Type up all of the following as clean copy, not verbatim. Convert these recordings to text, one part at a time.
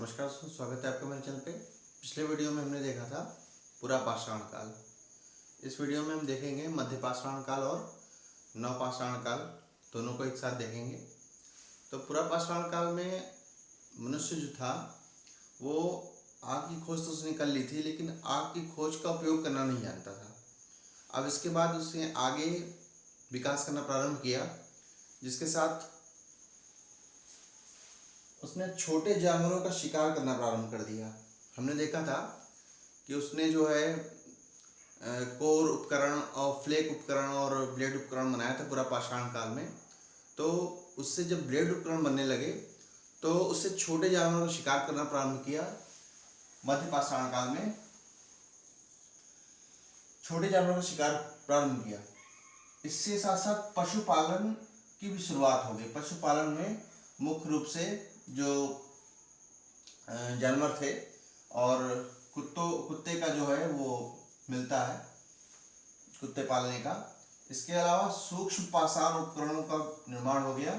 नमस्कार दोस्तों, स्वागत है आपका मेरे चैनल पे। पिछले वीडियो में हमने देखा था पूरा पाषाण काल। इस वीडियो में हम देखेंगे मध्य पाषाण काल और नवपाषाण काल, दोनों को एक साथ देखेंगे। तो पूरा पाषाण काल में मनुष्य जो था वो आग की खोज तो उसने कर ली थी, लेकिन आग की खोज का उपयोग करना नहीं जानता था। अब इसके बाद उसने आगे विकास करना प्रारंभ किया, जिसके साथ उसने छोटे जानवरों का शिकार करना प्रारंभ कर दिया। हमने देखा था कि उसने जो है कोर उपकरण और फ्लेक उपकरण और ब्लेड उपकरण बनाया था पूरा पाषाण काल में। तो उससे जब ब्लेड उपकरण बनने लगे तो उससे छोटे जानवरों का शिकार करना प्रारंभ किया। मध्य पाषाण काल में छोटे जानवरों का शिकार प्रारंभ किया। इससे साथ साथ पशुपालन की भी शुरुआत हो गई। पशुपालन में मुख्य रूप से जो जानवर थे, और कुत्ते का जो है वो मिलता है, कुत्ते पालने का। इसके अलावा सूक्ष्म पाषाण उपकरणों का निर्माण हो गया।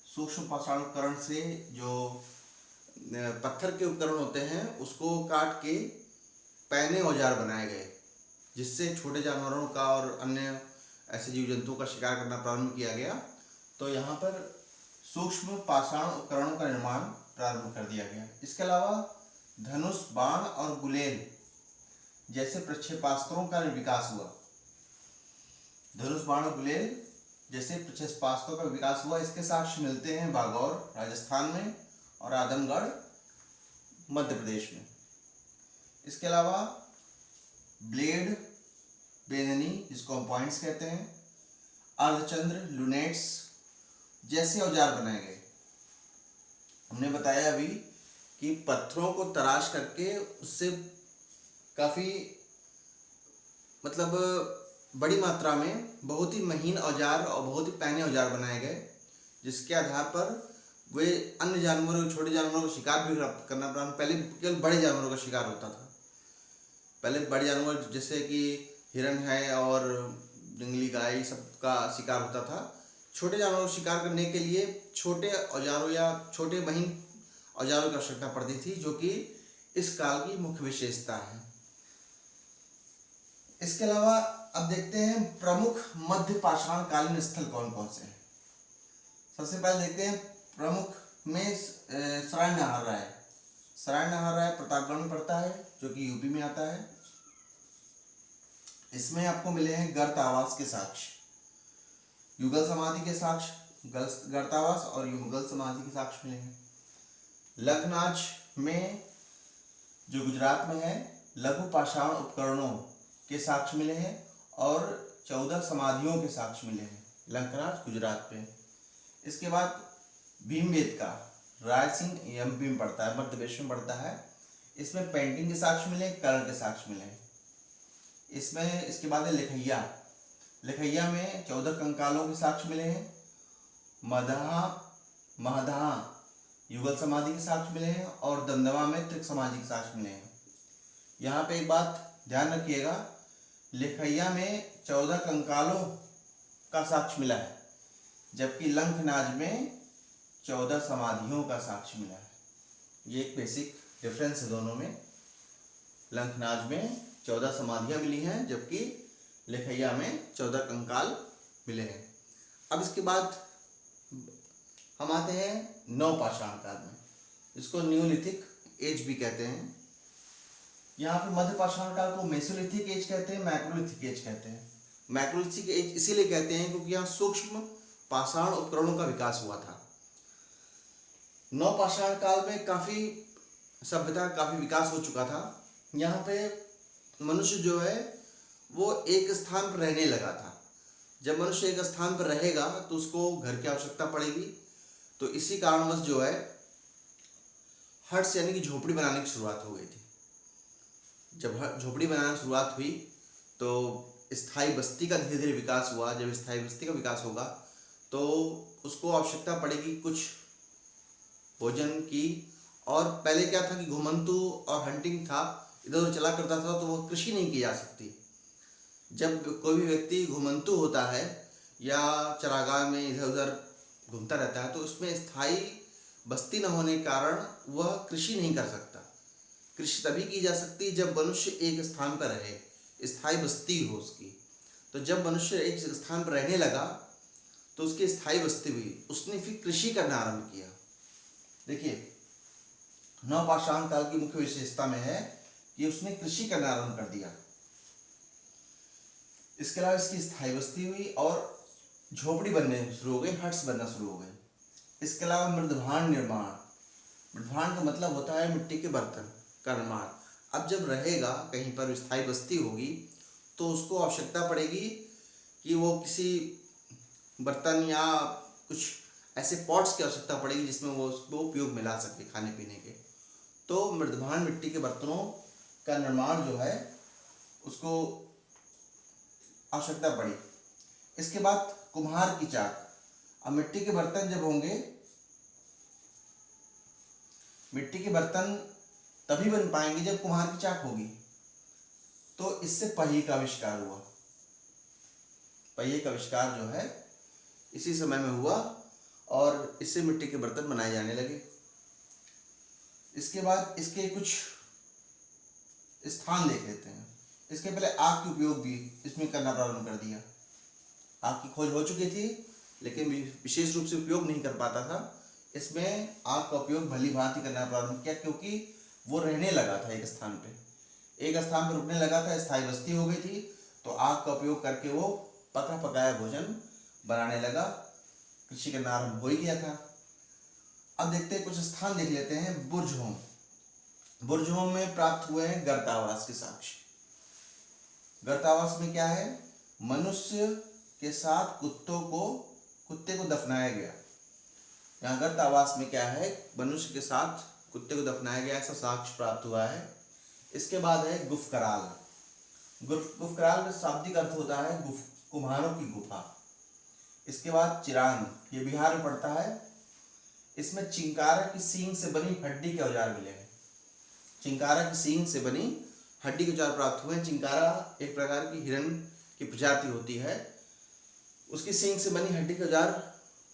सूक्ष्म पाषाण उपकरण से जो पत्थर के उपकरण होते हैं उसको काट के पैने औजार बनाए गए, जिससे छोटे जानवरों का और अन्य ऐसे जीव जंतुओं का शिकार करना प्रारंभ किया गया। तो यहाँ पर सूक्ष्म पाषाण उपकरणों का निर्माण प्रारंभ कर दिया गया। इसके अलावा धनुष, बाण और गुलेल जैसे प्रक्षेपास्त्रों का विकास हुआ। धनुष, बाण और गुलेल जैसे प्रक्षेपास्त्रों का विकास हुआ। इसके साक्ष्य मिलते हैं बागौर राजस्थान में और आदमगढ़ मध्य प्रदेश में। इसके अलावा ब्लेड, बेननी जिसको हम पॉइंट्स कहते हैं, अर्धचंद्र, लुनेट्स जैसे औजार बनाए गए। हमने बताया अभी कि पत्थरों को तराश करके उससे काफ़ी बड़ी मात्रा में बहुत ही महीन औजार और बहुत ही पैने औजार बनाए गए, जिसके आधार पर वे अन्य जानवरों, छोटे जानवरों का शिकार भी करना प्रारंभ। पहले केवल बड़े जानवरों का शिकार होता था। पहले बड़े जानवर जैसे कि हिरण है और जंगली गाय सबका शिकार होता था। छोटे जानवरों को शिकार करने के लिए छोटे औजारों या छोटे महीन औजारों की आवश्यकता पड़ती थी, जो कि इस काल की मुख्य विशेषता है। इसके अलावा अब देखते हैं प्रमुख मध्य पाषाण कालीन स्थल कौन कौन से हैं। सबसे पहले देखते हैं प्रमुख में सराय नहर है। सराय नहर है प्रतापगढ़ में पड़ता है, जो कि यूपी में आता है। इसमें आपको मिले हैं गर्तावास के साक्ष्य, युगल समाधि के साक्ष्य, गर्तावास और युगल समाधि के साक्ष्य मिले हैं। लखनाज में जो गुजरात में है, लघु पाषाण उपकरणों के साक्ष्य मिले हैं और 14 समाधियों के साक्ष्य मिले हैं। लखनाज गुजरात पे। इसके बाद भीमबेटका रायसेन एमपी में पड़ता है, मध्य प्रदेश में पड़ता है। इसमें पेंटिंग के साक्ष्य मिले, कलर के साक्ष्य मिले हैं। इसमें इसके बाद है लिखैया। लिखैया में 14 कंकालों के साक्ष्य मिले हैं। महदहा युगल समाधि के साक्ष्य मिले हैं और दमदमा में त्रिक समाधि के साक्ष्य मिले हैं। यहाँ पे एक बात ध्यान रखिएगा, लिखैया में 14 कंकालों का साक्ष्य मिला है, जबकि लंकनाज में 14 समाधियों का साक्ष्य मिला है। ये एक बेसिक डिफरेंस है दोनों में। लंकनाज में 14 समाधियां मिली हैं, जबकि लिखैया में 14 कंकाल मिले हैं। अब इसके बाद हम आते हैं नवपाषाण काल में, इसको न्यूलिथिक एज भी कहते हैं। यहाँ पे मध्य पाषाण काल को मेसोलिथिक एज कहते हैं, मैक्रोलिथिक एज कहते हैं। मैक्रोलिथिक एज इसीलिए कहते हैं क्योंकि यहाँ सूक्ष्म पाषाण उपकरणों का विकास हुआ था। नवपाषाण काल में काफ़ी सभ्यता, काफ़ी विकास हो चुका था। यहाँ पे मनुष्य जो है वो एक स्थान पर रहने लगा था। जब मनुष्य एक स्थान पर रहेगा तो उसको घर की आवश्यकता पड़ेगी। तो इसी कारणवश जो है हट्स यानी कि झोपड़ी बनाने की शुरुआत हो गई थी। जब झोपड़ी बनाने की शुरुआत हुई तो स्थायी बस्ती का धीरे धीरे विकास हुआ। जब स्थायी बस्ती का विकास होगा तो उसको आवश्यकता पड़ेगी कुछ भोजन की। और पहले क्या था कि घुमंतू और हंटिंग था, इधर उधर चला करता था, तो वो कृषि नहीं की जा सकती। जब कोई भी व्यक्ति घुमंतू होता है या चरागाह में इधर उधर घूमता रहता है तो उसमें स्थायी बस्ती न होने के कारण वह कृषि नहीं कर सकता। कृषि तभी की जा सकती है जब मनुष्य एक स्थान पर रहे, स्थायी बस्ती हो उसकी। तो जब मनुष्य एक स्थान पर रहने लगा तो उसकी स्थायी बस्ती हुई, उसने फिर कृषि करना आरंभ किया। देखिए, नवपाषाण काल की मुख्य विशेषता में है कि उसने कृषि करना आरंभ कर दिया। इसके अलावा इसकी स्थायी बस्ती हुई और झोपड़ी बनने शुरू हो गई, हट्स बनना शुरू हो गए। इसके अलावा मृदभांड निर्माण, मृदभांड का मतलब होता है मिट्टी के बर्तन का निर्माण। अब जब रहेगा कहीं पर स्थायी बस्ती होगी तो उसको आवश्यकता पड़ेगी कि वो किसी बर्तन या कुछ ऐसे पॉट्स की आवश्यकता पड़ेगी जिसमें वो उसको उपयोग में ला सके खाने पीने के। तो मृदभांड मिट्टी के बर्तनों का निर्माण जो है उसको आवश्यकता पड़ी। इसके बाद कुम्हार की चाक। अब मिट्टी के बर्तन जब होंगे, मिट्टी के बर्तन तभी बन पाएंगे जब कुम्हार की चाक होगी। तो इससे पहिए का आविष्कार हुआ। पहिए का आविष्कार जो है इसी समय में हुआ और इससे मिट्टी के बर्तन बनाए जाने लगे। इसके बाद इसके कुछ स्थान देख लेते हैं। इसके पहले आग के उपयोग भी इसमें करना प्रारंभ कर दिया। आग की खोज हो चुकी थी लेकिन विशेष रूप से उपयोग नहीं कर पाता था। इसमें आग का उपयोग भली भांति करना प्रारंभ किया क्योंकि वो रहने लगा था एक स्थान पे, एक स्थान पर रुकने लगा था, स्थायी बस्ती हो गई थी। तो आग का उपयोग करके वो पका पकाया भोजन बनाने लगा, कृषि करना आरंभ हो ही गया था। अब देखते हैं, कुछ स्थान देख लेते हैं। बुर्जहोम, बुर्जहोम में प्राप्त हुए हैं गर्तावास के साक्ष्य। गर्तावास में क्या है, मनुष्य के साथ कुत्ते को दफनाया गया। यहाँ गर्तावास में क्या है, मनुष्य के साथ कुत्ते को दफनाया गया, ऐसा साक्ष्य प्राप्त हुआ है। इसके बाद है गुफकराल। गुफकराल का शाब्दिक अर्थ होता है कुम्हारों की गुफा। इसके बाद चिरान, ये बिहार में पड़ता है। इसमें चिंकारा की सींग से बनी हड्डी के औजार मिले हैं। चिंकारा की सींग से बनी हड्डी के औजार प्राप्त हुए। चिंकारा एक प्रकार की हिरण की प्रजाति होती है, उसकी सींग से बनी हड्डी के औजार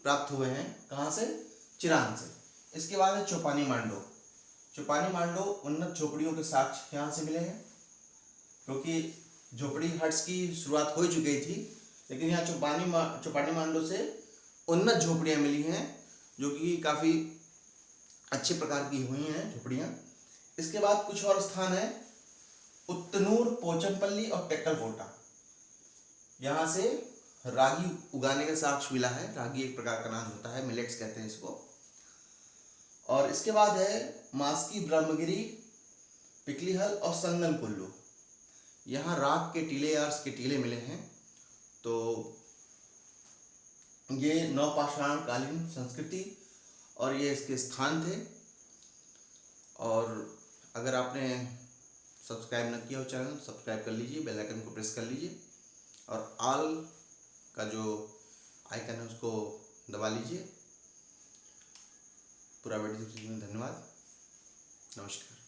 प्राप्त हुए हैं। कहाँ से? चिरान से। इसके बाद है चौपानी मांडो। चौपानी मांडो उन्नत झोपड़ियों के साक्ष्य यहाँ से मिले हैं, क्योंकि झोपड़ी हट्स की शुरुआत हो चुकी थी, लेकिन यहाँ चौपानी मांडो से उन्नत झोपड़ियाँ मिली हैं जो कि काफ़ी अच्छे प्रकार की हुई हैं झोपड़ियाँ। इसके बाद कुछ और स्थान है, उत्तनूर, पोचमपल्ली और टेक्कलकोटा। यहाँ से रागी उगाने का साक्ष्य मिला है। रागी एक प्रकार का अनाज होता है, मिलेट्स कहते हैं इसको। और इसके बाद है मास्की, ब्रह्मगिरी, पिकलीहल और संगन कुल्लू। यहाँ राग के टीले या के टीले मिले हैं। तो ये नवपाषाण कालीन संस्कृति और ये इसके स्थान थे। और अगर आपने सब्सक्राइब न किया हो चैनल, सब्सक्राइब कर लीजिए, बेल आइकन को प्रेस कर लीजिए और ऑल का जो आइकन है उसको दबा लीजिए। पूरा वीडियो देखने के लिए धन्यवाद। नमस्कार।